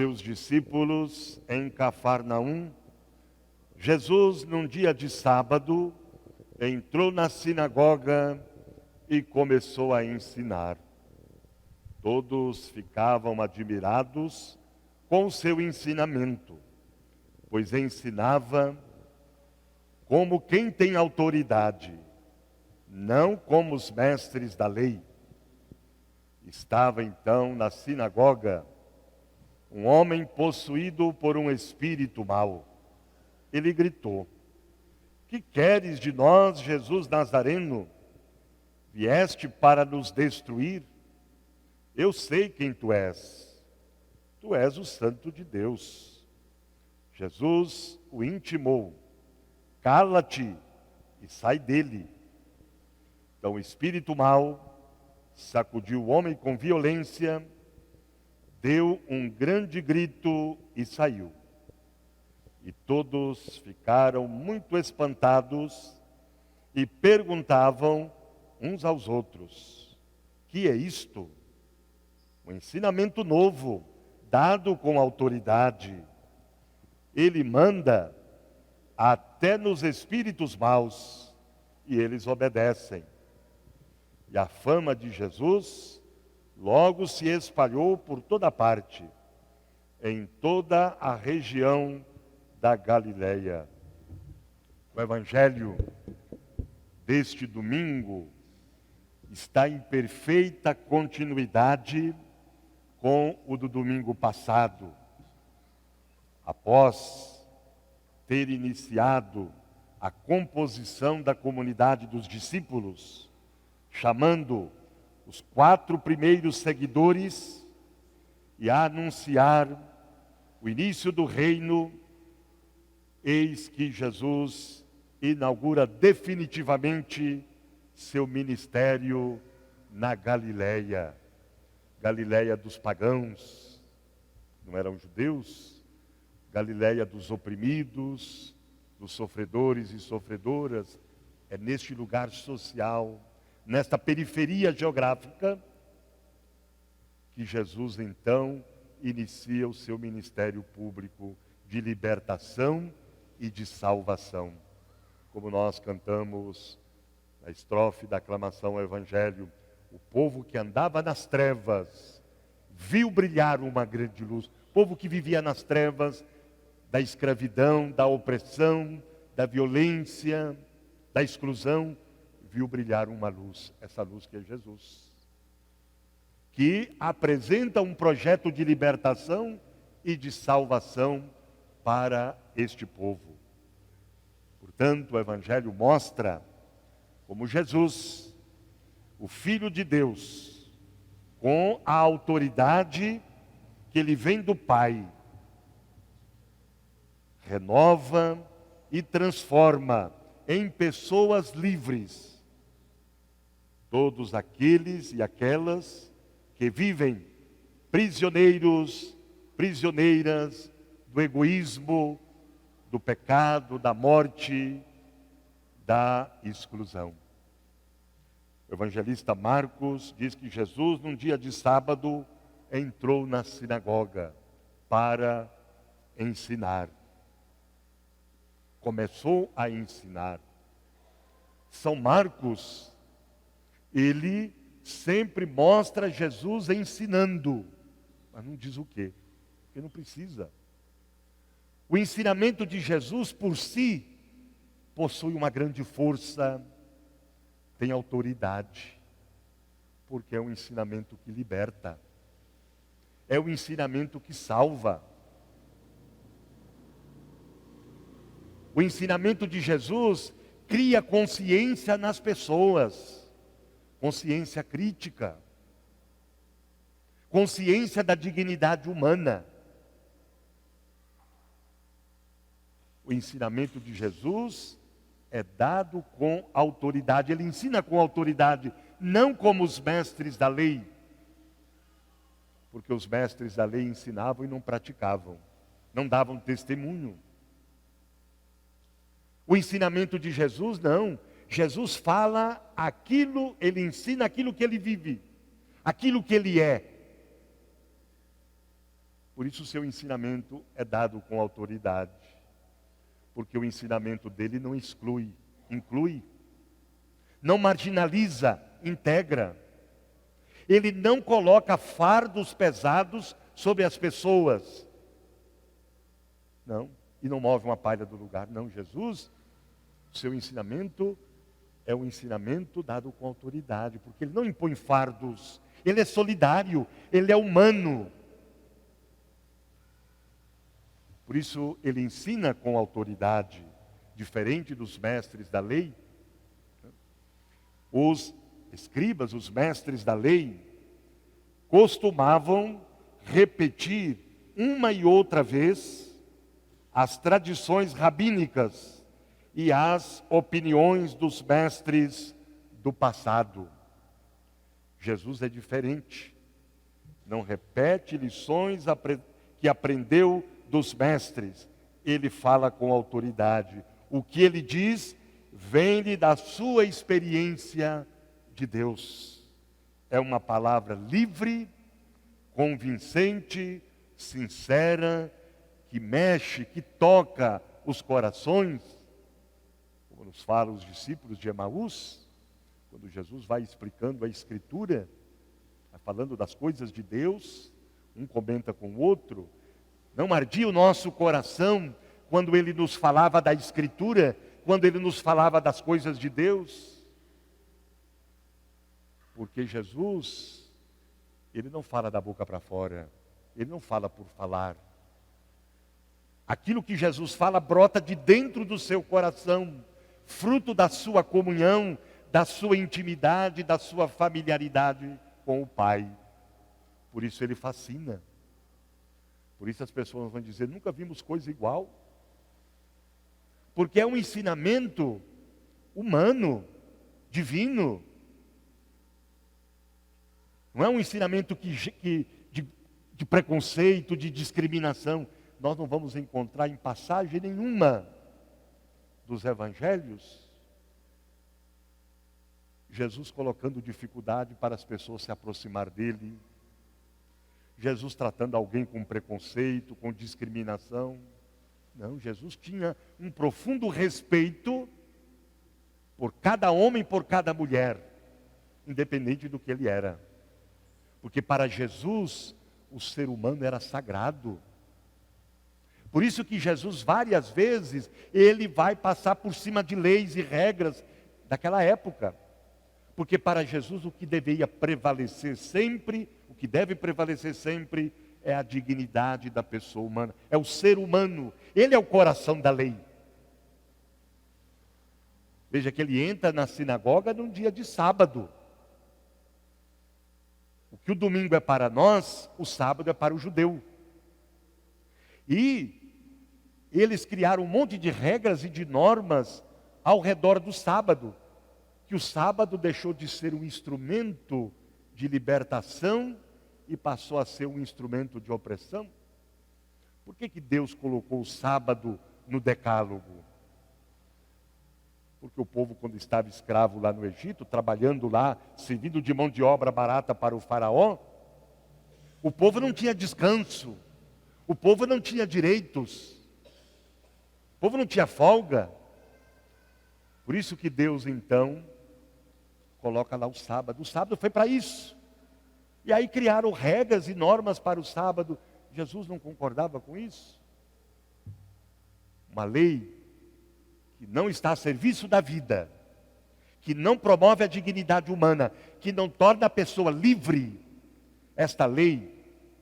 seus discípulos em Cafarnaum, Jesus, num dia de sábado, entrou na sinagoga e começou a ensinar. Todos ficavam admirados com o seu ensinamento, pois ensinava como quem tem autoridade, não como os mestres da lei. Estava então na sinagoga um homem possuído por um espírito mau. Ele gritou: "Que queres de nós, Jesus Nazareno? Vieste para nos destruir? Eu sei quem tu és. Tu és o Santo de Deus." Jesus o intimou: "Cala-te e sai dele." Então o espírito mau sacudiu o homem com violência, deu um grande grito e saiu. E todos ficaram muito espantados e perguntavam uns aos outros: "Que é isto?" Um ensinamento novo, dado com autoridade. Ele manda até nos espíritos maus e eles obedecem. E a fama de Jesus logo se espalhou por toda parte, em toda a região da Galileia. O evangelho deste domingo está em perfeita continuidade com o do domingo passado. Após ter iniciado a composição da comunidade dos discípulos, chamando os 4 primeiros seguidores e a anunciar o início do reino, eis que Jesus inaugura definitivamente seu ministério na Galileia. Galileia dos pagãos, não eram judeus, Galileia dos oprimidos, dos sofredores e sofredoras. É neste lugar social, nesta periferia geográfica, que Jesus então inicia o seu ministério público de libertação e de salvação. Como nós cantamos na estrofe da aclamação ao Evangelho: o povo que andava nas trevas viu brilhar uma grande luz. O povo que vivia nas trevas da escravidão, da opressão, da violência, da exclusão, viu brilhar uma luz, essa luz que é Jesus, que apresenta um projeto de libertação e de salvação para este povo. Portanto, o Evangelho mostra como Jesus, o Filho de Deus, com a autoridade que ele vem do Pai, renova e transforma em pessoas livres todos aqueles e aquelas que vivem prisioneiras do egoísmo, do pecado, da morte, da exclusão. O evangelista Marcos diz que Jesus, num dia de sábado, entrou na sinagoga para ensinar. Começou a ensinar. São Marcos, ele sempre mostra Jesus ensinando, mas não diz o quê, porque não precisa. O ensinamento de Jesus por si possui uma grande força, tem autoridade, porque é um ensinamento que liberta, é um ensinamento que salva. O ensinamento de Jesus cria consciência nas pessoas, consciência crítica, consciência da dignidade humana. O ensinamento de Jesus é dado com autoridade, ele ensina com autoridade, não como os mestres da lei, porque os mestres da lei ensinavam e não praticavam, não davam testemunho. O ensinamento de Jesus, não. Jesus fala aquilo, ele ensina aquilo que ele vive, aquilo que ele é. Por isso o seu ensinamento é dado com autoridade. Porque o ensinamento dele não exclui, inclui. Não marginaliza, integra. Ele não coloca fardos pesados sobre as pessoas. Não, e não move uma palha do lugar. Não, Jesus, seu ensinamento é um ensinamento dado com autoridade, porque ele não impõe fardos, ele é solidário, ele é humano. Por isso ele ensina com autoridade, diferente dos mestres da lei. Os escribas, os mestres da lei, costumavam repetir uma e outra vez as tradições rabínicas e as opiniões dos mestres do passado. Jesus é diferente. Não repete lições que aprendeu dos mestres. Ele fala com autoridade. O que ele diz vem-lhe da sua experiência de Deus. É uma palavra livre, convincente, sincera, que mexe, que toca os corações. Como nos falam os discípulos de Emaús, quando Jesus vai explicando a Escritura, vai falando das coisas de Deus, um comenta com o outro. Não ardia o nosso coração quando ele nos falava da Escritura, quando ele nos falava das coisas de Deus? Porque Jesus, ele não fala da boca para fora, ele não fala por falar. Aquilo que Jesus fala brota de dentro do seu coração, fruto da sua comunhão, da sua intimidade, da sua familiaridade com o Pai. Por isso ele fascina. Por isso as pessoas vão dizer, nunca vimos coisa igual. Porque é um ensinamento humano, divino. Não é um ensinamento de preconceito, de discriminação. Nós não vamos encontrar em passagem nenhuma dos evangelhos Jesus colocando dificuldade para as pessoas se aproximar dele. Jesus tratando alguém com preconceito, com discriminação. Não, Jesus tinha um profundo respeito por cada homem, por cada mulher, independente do que ele era. Porque para Jesus, o ser humano era sagrado. Por isso que Jesus, várias vezes, ele vai passar por cima de leis e regras daquela época. Porque para Jesus o que deveria prevalecer sempre, o que deve prevalecer sempre, é a dignidade da pessoa humana. É o ser humano. Ele é o coração da lei. Veja que ele entra na sinagoga num dia de sábado. O que o domingo é para nós, o sábado é para o judeu. E eles criaram um monte de regras e de normas ao redor do sábado. Que o sábado deixou de ser um instrumento de libertação e passou a ser um instrumento de opressão. Por que Deus colocou o sábado no decálogo? Porque o povo, quando estava escravo lá no Egito, trabalhando lá, servindo de mão de obra barata para o faraó, o povo não tinha descanso, o povo não tinha direitos, o povo não tinha folga. Por isso que Deus então coloca lá o sábado. O sábado foi para isso. E aí criaram regras e normas para o sábado. Jesus não concordava com isso. Uma lei que não está a serviço da vida, que não promove a dignidade humana, que não torna a pessoa livre. Esta lei,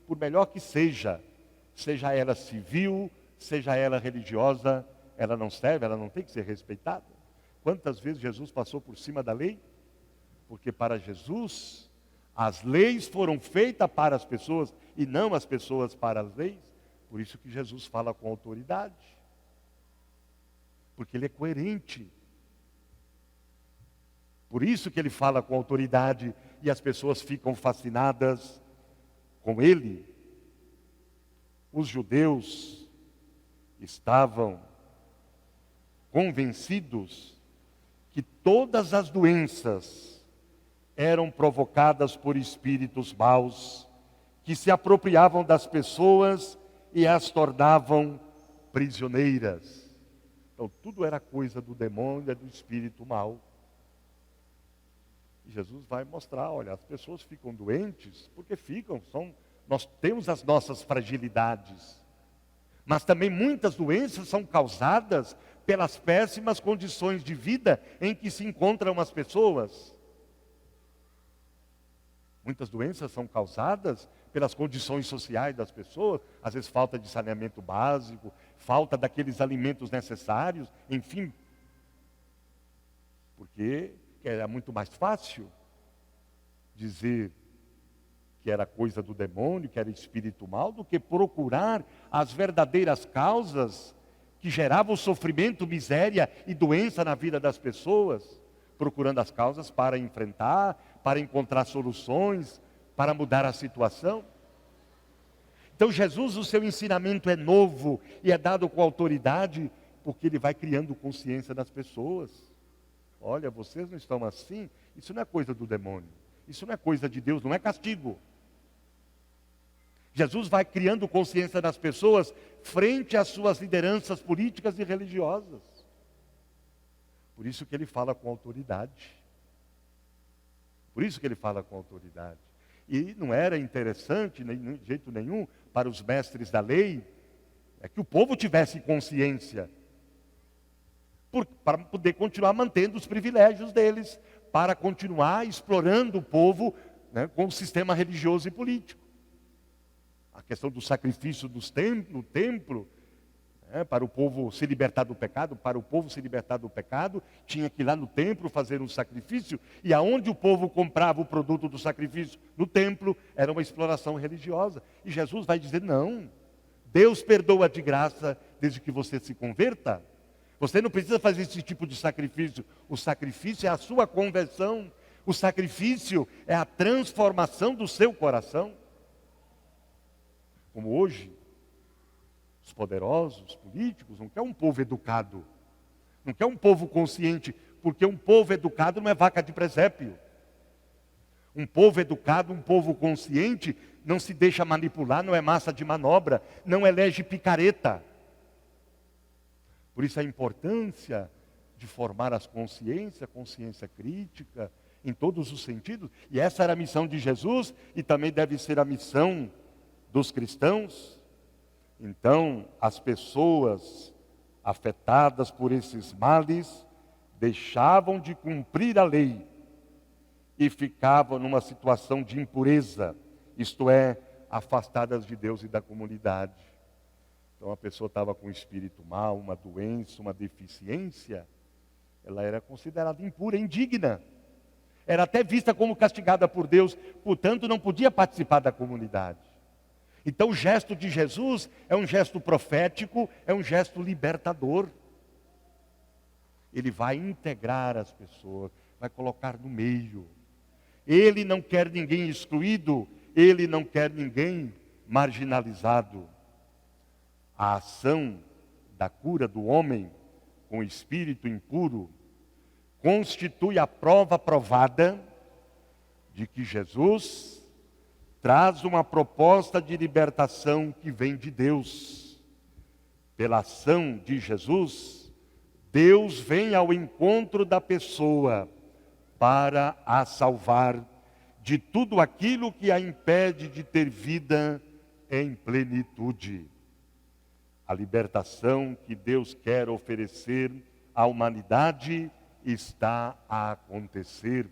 por melhor que seja ela civil, seja ela religiosa, ela não serve, ela não tem que ser respeitada. Quantas vezes Jesus passou por cima da lei? Porque para Jesus, as leis foram feitas para as pessoas e não as pessoas para as leis. Por isso que Jesus fala com autoridade. Porque ele é coerente. Por isso que ele fala com autoridade e as pessoas ficam fascinadas com ele. Os judeus estavam convencidos que todas as doenças eram provocadas por espíritos maus que se apropriavam das pessoas e as tornavam prisioneiras. Então, tudo era coisa do demônio, do espírito mau. E Jesus vai mostrar, olha, as pessoas ficam doentes porque nós temos as nossas fragilidades. Mas também muitas doenças são causadas pelas péssimas condições de vida em que se encontram as pessoas. Muitas doenças são causadas pelas condições sociais das pessoas, às vezes falta de saneamento básico, falta daqueles alimentos necessários, enfim. Porque era muito mais fácil dizer que era coisa do demônio, que era espírito mau, do que procurar as verdadeiras causas que geravam sofrimento, miséria e doença na vida das pessoas, procurando as causas para enfrentar, para encontrar soluções, para mudar a situação. Então Jesus, o seu ensinamento é novo e é dado com autoridade, porque ele vai criando consciência das pessoas. Olha, vocês não estão assim, isso não é coisa do demônio, isso não é coisa de Deus, não é castigo. Jesus vai criando consciência das pessoas frente às suas lideranças políticas e religiosas. Por isso que ele fala com autoridade. Por isso que ele fala com autoridade. E não era interessante, de jeito nenhum, para os mestres da lei, que o povo tivesse consciência. Para poder continuar mantendo os privilégios deles, para continuar explorando o povo, né, com o sistema religioso e político. A questão do sacrifício no templo, para o povo se libertar do pecado, tinha que ir lá no templo fazer um sacrifício, e aonde o povo comprava o produto do sacrifício no templo, era uma exploração religiosa. E Jesus vai dizer, não, Deus perdoa de graça desde que você se converta. Você não precisa fazer esse tipo de sacrifício. O sacrifício é a sua conversão. O sacrifício é a transformação do seu coração. Como hoje, os poderosos, políticos, não quer um povo educado. Não quer um povo consciente, porque um povo educado não é vaca de presépio. Um povo educado, um povo consciente, não se deixa manipular, não é massa de manobra, não elege picareta. Por isso a importância de formar as consciências, consciência crítica, em todos os sentidos. E essa era a missão de Jesus, e também deve ser a missão dos cristãos. Então, as pessoas afetadas por esses males deixavam de cumprir a lei e ficavam numa situação de impureza, isto é, afastadas de Deus e da comunidade. Então a pessoa estava com um espírito mau, uma doença, uma deficiência, ela era considerada impura, indigna. Era até vista como castigada por Deus, portanto não podia participar da comunidade. Então o gesto de Jesus é um gesto profético, é um gesto libertador. Ele vai integrar as pessoas, vai colocar no meio. Ele não quer ninguém excluído, ele não quer ninguém marginalizado. A ação da cura do homem com espírito impuro constitui a prova provada de que Jesus traz uma proposta de libertação que vem de Deus. Pela ação de Jesus, Deus vem ao encontro da pessoa para a salvar de tudo aquilo que a impede de ter vida em plenitude. A libertação que Deus quer oferecer à humanidade está a acontecer.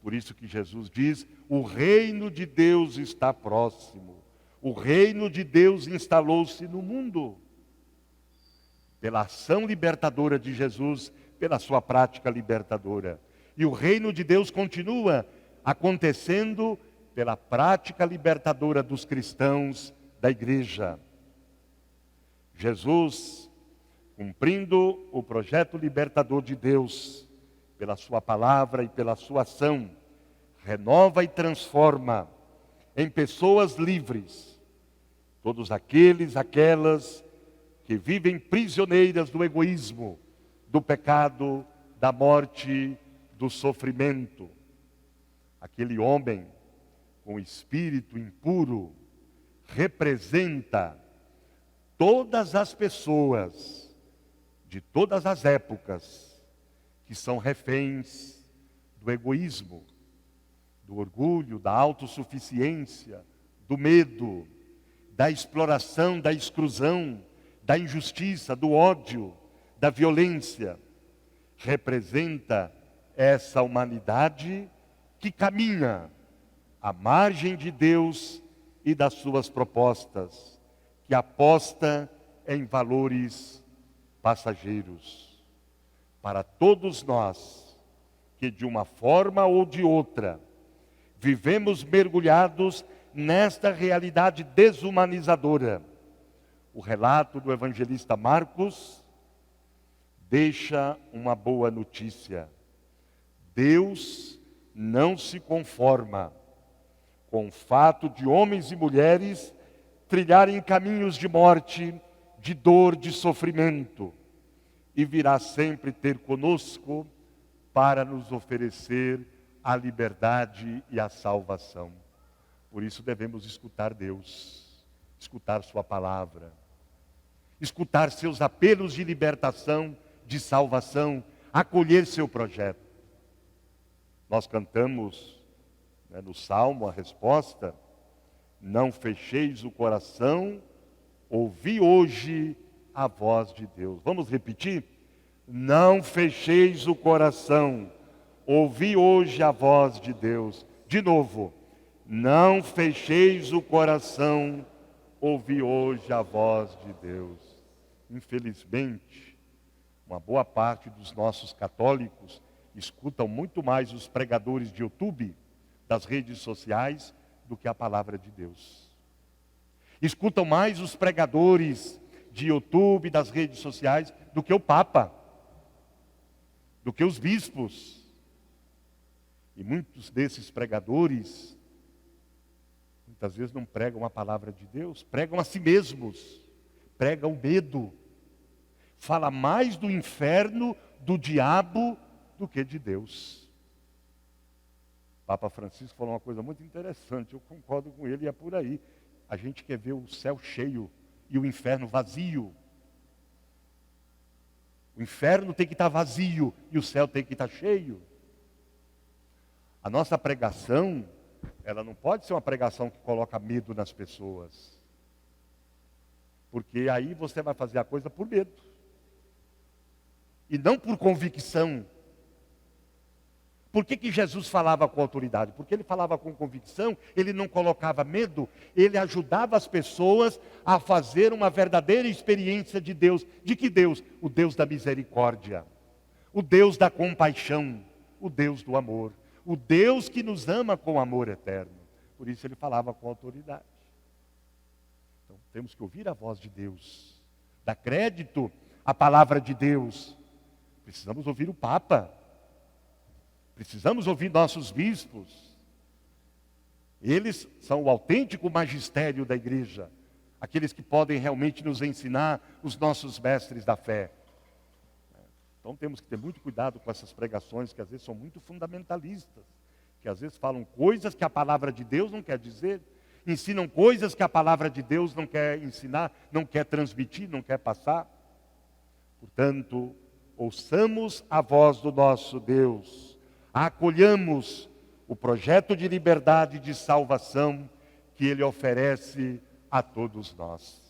Por isso que Jesus diz, o reino de Deus está próximo. O reino de Deus instalou-se no mundo. Pela ação libertadora de Jesus, pela sua prática libertadora. E o reino de Deus continua acontecendo pela prática libertadora dos cristãos da igreja. Jesus, cumprindo o projeto libertador de Deus, pela sua palavra e pela sua ação, renova e transforma em pessoas livres todos aquelas que vivem prisioneiras do egoísmo, do pecado, da morte, do sofrimento. Aquele homem com espírito impuro representa todas as pessoas de todas as épocas que são reféns do egoísmo, do orgulho, da autossuficiência, do medo, da exploração, da exclusão, da injustiça, do ódio, da violência. Representa essa humanidade que caminha à margem de Deus e das suas propostas, que aposta em valores passageiros. Para todos nós, que de uma forma ou de outra, vivemos mergulhados nesta realidade desumanizadora, o relato do evangelista Marcos deixa uma boa notícia. Deus não se conforma com o fato de homens e mulheres trilharem caminhos de morte, de dor, de sofrimento, e virá sempre ter conosco para nos oferecer a liberdade e a salvação. Por isso devemos escutar Deus, escutar sua palavra, escutar seus apelos de libertação, de salvação, acolher seu projeto. Nós cantamos, no Salmo a resposta: não fecheis o coração, ouvi hoje a voz de Deus. Vamos repetir? Não fecheis o coração, ouvi hoje a voz de Deus. De novo, não fecheis o coração, ouvi hoje a voz de Deus. Infelizmente, uma boa parte dos nossos católicos escutam muito mais os pregadores de YouTube, das redes sociais, do que a palavra de Deus. Escutam mais os pregadores de YouTube, das redes sociais, do que o Papa, do que os bispos. E muitos desses pregadores, muitas vezes não pregam a palavra de Deus, pregam a si mesmos, pregam o medo. Fala mais do inferno, do diabo, do que de Deus. Papa Francisco falou uma coisa muito interessante, eu concordo com ele, e é por aí. A gente quer ver o céu cheio e o inferno vazio. O inferno tem que estar vazio e o céu tem que estar cheio. A nossa pregação, ela não pode ser uma pregação que coloca medo nas pessoas. Porque aí você vai fazer a coisa por medo. E não por convicção. Por que Jesus falava com autoridade? Porque ele falava com convicção, ele não colocava medo, ele ajudava as pessoas a fazer uma verdadeira experiência de Deus. De que Deus? O Deus da misericórdia, o Deus da compaixão, o Deus do amor, o Deus que nos ama com amor eterno. Por isso ele falava com autoridade. Então temos que ouvir a voz de Deus, dar crédito à palavra de Deus. Precisamos ouvir o Papa. Precisamos ouvir nossos bispos. Eles são o autêntico magistério da igreja. Aqueles que podem realmente nos ensinar, os nossos mestres da fé. Então temos que ter muito cuidado com essas pregações que às vezes são muito fundamentalistas. Que às vezes falam coisas que a palavra de Deus não quer dizer. Ensinam coisas que a palavra de Deus não quer ensinar, não quer transmitir, não quer passar. Portanto, ouçamos a voz do nosso Deus. Acolhamos o projeto de liberdade e de salvação que Ele oferece a todos nós.